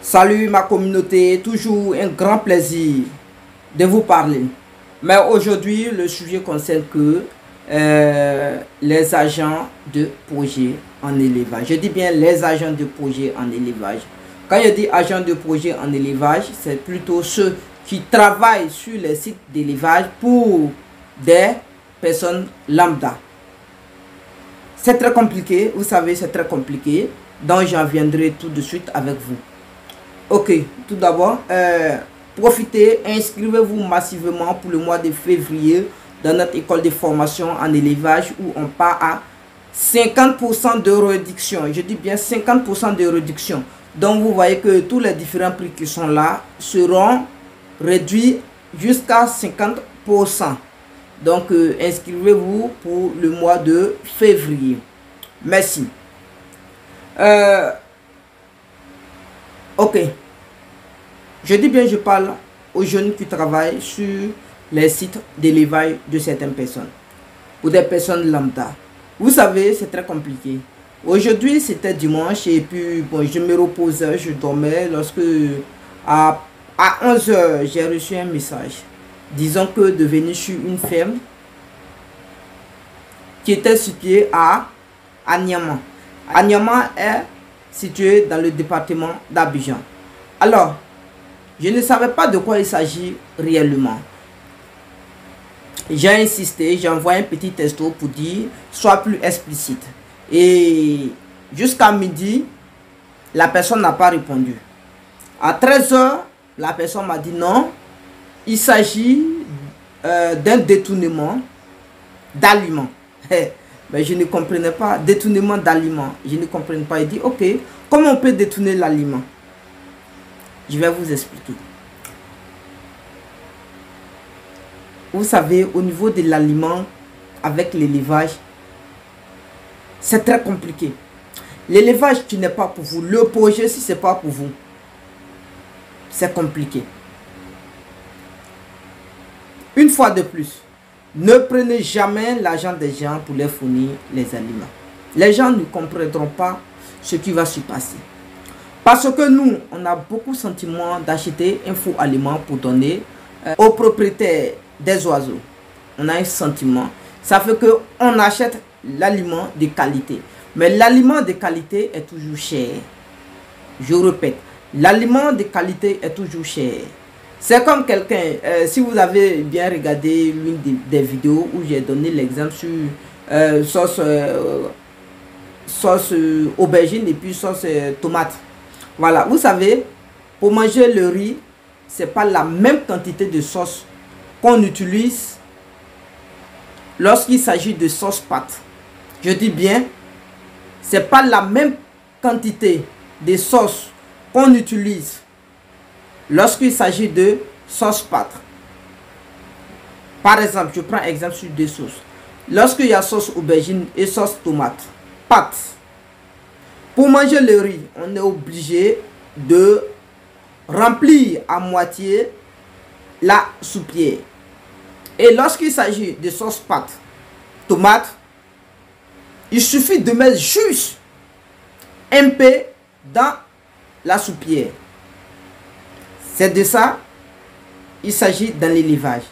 Salut ma communauté, toujours un grand plaisir de vous parler. Mais aujourd'hui, le sujet concerne que les agents de projet en élevage. Je dis bien les agents de projet en élevage. Quand je dis agents de projet en élevage, c'est plutôt ceux qui travaillent sur les sites d'élevage pour des personnes lambda. C'est très compliqué, vous savez, c'est très compliqué. Donc j'en viendrai tout de suite avec vous. Ok, tout d'abord, profitez, inscrivez-vous massivement pour le mois de février dans notre école de formation en élevage où on part à 50% de réduction. Je dis bien 50% de réduction. Donc vous voyez que tous les différents prix qui sont là seront réduits jusqu'à 50%. Donc inscrivez-vous pour le mois de février. Merci. Ok. Je dis bien, je parle aux jeunes qui travaillent sur les sites d'élevage de certaines personnes. Ou des personnes lambda. Vous savez, c'est très compliqué. Aujourd'hui, c'était dimanche et puis, bon, je me reposais, je dormais. Lorsque, à 11 h, j'ai reçu un message. Disons que de venir sur une ferme qui était située à Niamey. Niamey est situé dans le département d'Abidjan. Alors, je ne savais pas de quoi il s'agit réellement. J'ai insisté, j'ai envoyé un petit texto pour dire sois plus explicite. Et jusqu'à midi, la personne n'a pas répondu. À 13 h, la personne m'a dit non, il s'agit d'un détournement d'aliments. Mais je ne comprenais pas, détournement d'aliments. Je ne comprenais pas. Il dit ok, comment on peut détourner l'aliment? Je vais vous expliquer. Vous savez, au niveau de l'aliment, avec l'élevage, c'est très compliqué. L'élevage qui n'est pas pour vous, le projet si ce n'est pas pour vous, c'est compliqué. Une fois de plus, ne prenez jamais l'argent des gens pour leur fournir les aliments. Les gens ne comprendront pas ce qui va se passer. Parce que nous, on a beaucoup de sentiments d'acheter un faux aliment pour donner aux propriétaires des oiseaux. On a un sentiment. Ça fait qu'on achète l'aliment de qualité. Mais l'aliment de qualité est toujours cher. Je répète, l'aliment de qualité est toujours cher. C'est comme quelqu'un, si vous avez bien regardé l'une des vidéos où j'ai donné l'exemple sur sauce aubergine et puis sauce tomate. Voilà, vous savez, pour manger le riz, ce n'est pas la même quantité de sauce qu'on utilise lorsqu'il s'agit de sauce pâte. Je dis bien, ce n'est pas la même quantité de sauce qu'on utilise lorsqu'il s'agit de sauce pâte. Par exemple, je prends exemple sur deux sauces. Lorsqu'il y a sauce aubergine et sauce tomate, pâte, pour manger le riz, on est obligé de remplir à moitié la soupière. Et lorsqu'il s'agit de sauce pâte, tomate, il suffit de mettre juste un peu dans la soupière. C'est de ça il s'agit dans l'élevage.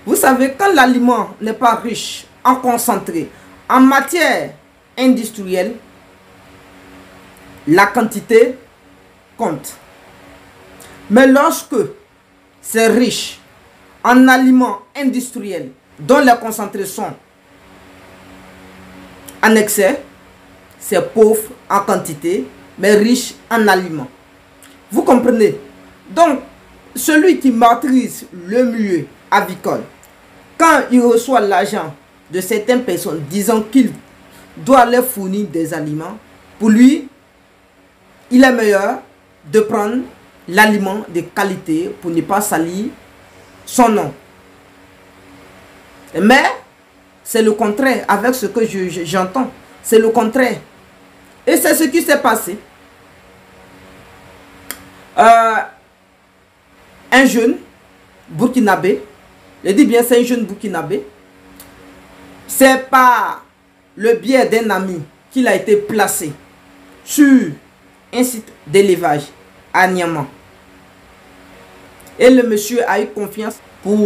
Vous savez, quand l'aliment n'est pas riche en concentré, en matière industrielle, la quantité compte. Mais lorsque c'est riche en aliments industriels dont les concentrés sont en excès, c'est pauvre en quantité mais riche en aliments. Vous comprenez? Donc, celui qui maîtrise le milieu avicole, quand il reçoit l'argent de certaines personnes disant qu'il doit leur fournir des aliments, pour lui, il est meilleur de prendre l'aliment de qualité pour ne pas salir son nom. Mais c'est le contraire avec ce que j'entends. C'est le contraire. Et c'est ce qui s'est passé. Un jeune burkinabé, je dis bien c'est un jeune burkinabé, c'est par le biais d'un ami qu'il a été placé sur un site d'élevage à Niamey. Et le monsieur a eu confiance pour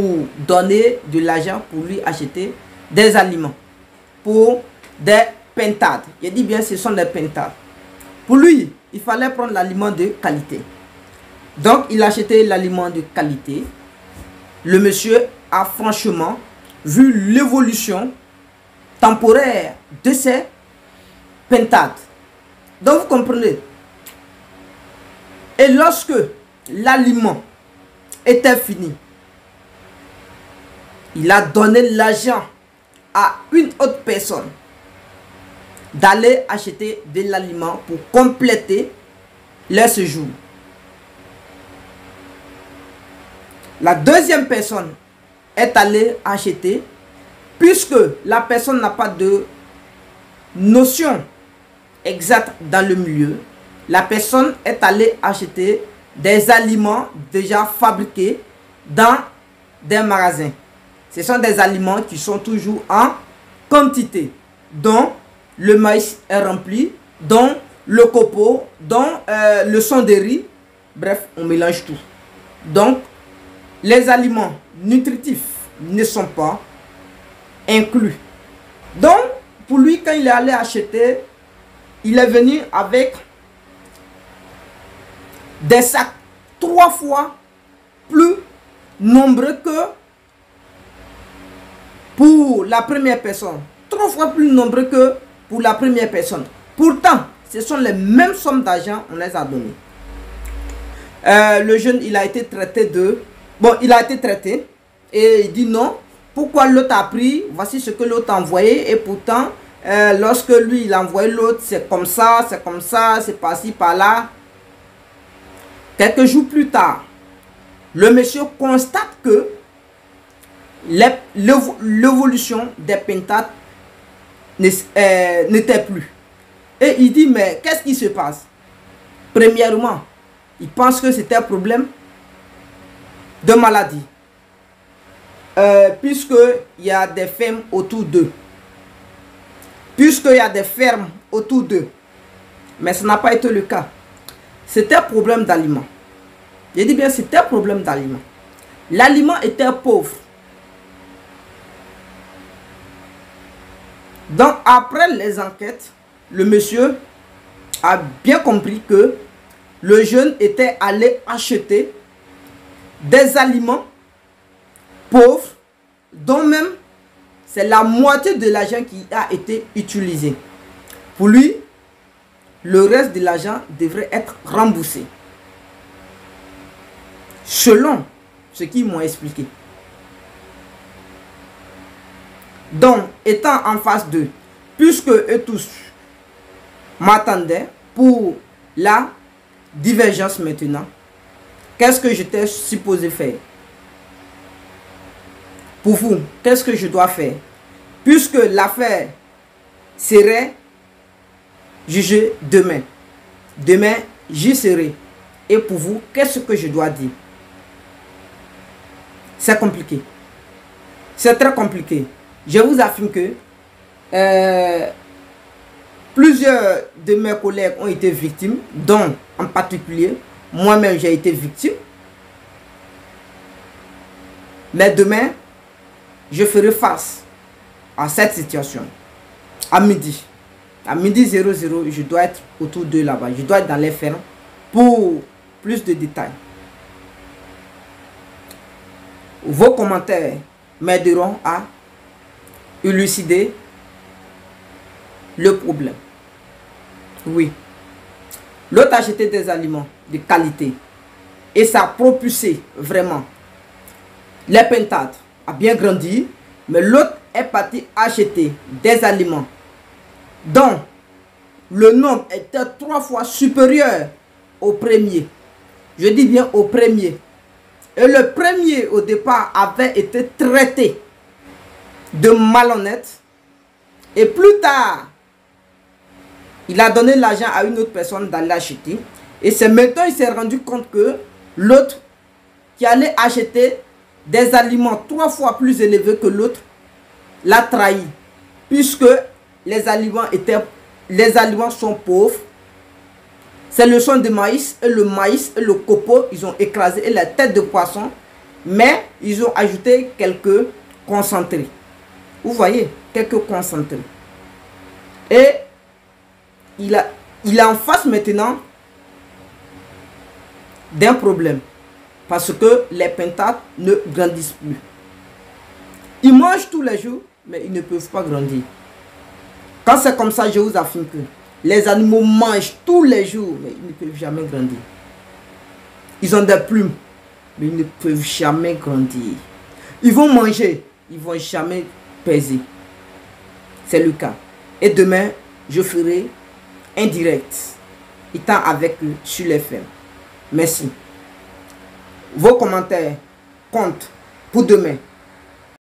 donner de l'argent pour lui acheter des aliments pour des pintades. Je dis bien, ce sont des pintades. Pour lui, il fallait prendre l'aliment de qualité. Donc, il a acheté l'aliment de qualité. Le monsieur a franchement vu l'évolution temporaire de ces pintades. Donc, vous comprenez. Et lorsque l'aliment était fini, il a donné l'argent à une autre personne d'aller acheter de l'aliment pour compléter leur séjour. La deuxième personne est allée acheter, puisque la personne n'a pas de notion exacte dans le milieu, la personne est allée acheter des aliments déjà fabriqués dans des magasins. Ce sont des aliments qui sont toujours en quantité, dont le maïs est rempli, dont le copeau, dont le son de riz. Bref, on mélange tout. Donc, les aliments nutritifs ne sont pas inclus. Donc, pour lui, quand il est allé acheter, il est venu avec des sacs 3 fois plus nombreux que pour la première personne. 3 fois plus nombreux que pour la première personne. Pourtant, ce sont les mêmes sommes d'argent, on les a données. Le jeune, il a été traité de... Bon, il a été traité et il dit non. Pourquoi l'autre a pris? Voici ce que l'autre a envoyé. Et pourtant, lorsque lui, il a envoyé l'autre, c'est comme ça, c'est par-ci, par-là. Quelques jours plus tard, le monsieur constate que l'évolution des pintades n'était plus. Et il dit, mais qu'est-ce qui se passe? Premièrement, il pense que c'était un problème de maladie. Puisqu'il y a des fermes autour d'eux. Puisqu'il y a des fermes autour d'eux. Mais ce n'a pas été le cas. C'était un problème d'aliment. Je dis bien, c'était un problème d'aliment. L'aliment était pauvre. Donc, après les enquêtes, le monsieur a bien compris que le jeune était allé acheter des aliments pauvres, dont même c'est la moitié de l'argent qui a été utilisé. Pour lui, le reste de l'argent devrait être remboursé. Selon ce qu'ils m'ont expliqué. Donc, étant en face d'eux, puisque eux tous m'attendaient pour la divergence maintenant, qu'est-ce que j'étais supposé faire? Pour vous, qu'est-ce que je dois faire? Puisque l'affaire serait jugée demain. Demain, j'y serai. Et pour vous, qu'est-ce que je dois dire? C'est compliqué. C'est très compliqué. Je vous affirme que plusieurs de mes collègues ont été victimes, dont en particulier, moi-même j'ai été victime. Mais demain, je ferai face à cette situation. À midi. À midi 00, je dois être autour d'eux là-bas. Je dois être dans les fermes pour plus de détails. Vos commentaires m'aideront à élucider le problème. Oui. L'autre a acheté des aliments de qualité. Et ça a propulsé vraiment. Les pintades a bien grandi. Mais l'autre est parti acheter des aliments dont le nombre était 3 fois supérieur au premier. Je dis bien au premier. Et le premier au départ avait été traité de malhonnête. Et plus tard, il a donné l'argent à une autre personne d'aller acheter. Et c'est maintenant qu'il s'est rendu compte que l'autre qui allait acheter des aliments 3 fois plus élevés que l'autre l'a trahi. Puisque les aliments sont pauvres. C'est le champ de maïs et le copeau, ils ont écrasé et la tête de poisson, mais ils ont ajouté quelques concentrés. Vous voyez, quelques concentrés. Et il est en face maintenant d'un problème. Parce que les pintades ne grandissent plus. Ils mangent tous les jours, mais ils ne peuvent pas grandir. Quand c'est comme ça, je vous affirme que les animaux mangent tous les jours, mais ils ne peuvent jamais grandir. Ils ont des plumes, mais ils ne peuvent jamais grandir. Ils vont manger, ils ne vont jamais peser. C'est le cas. Et demain, je ferai un direct étant avec eux sur les fermes. Merci. Vos commentaires comptent pour demain.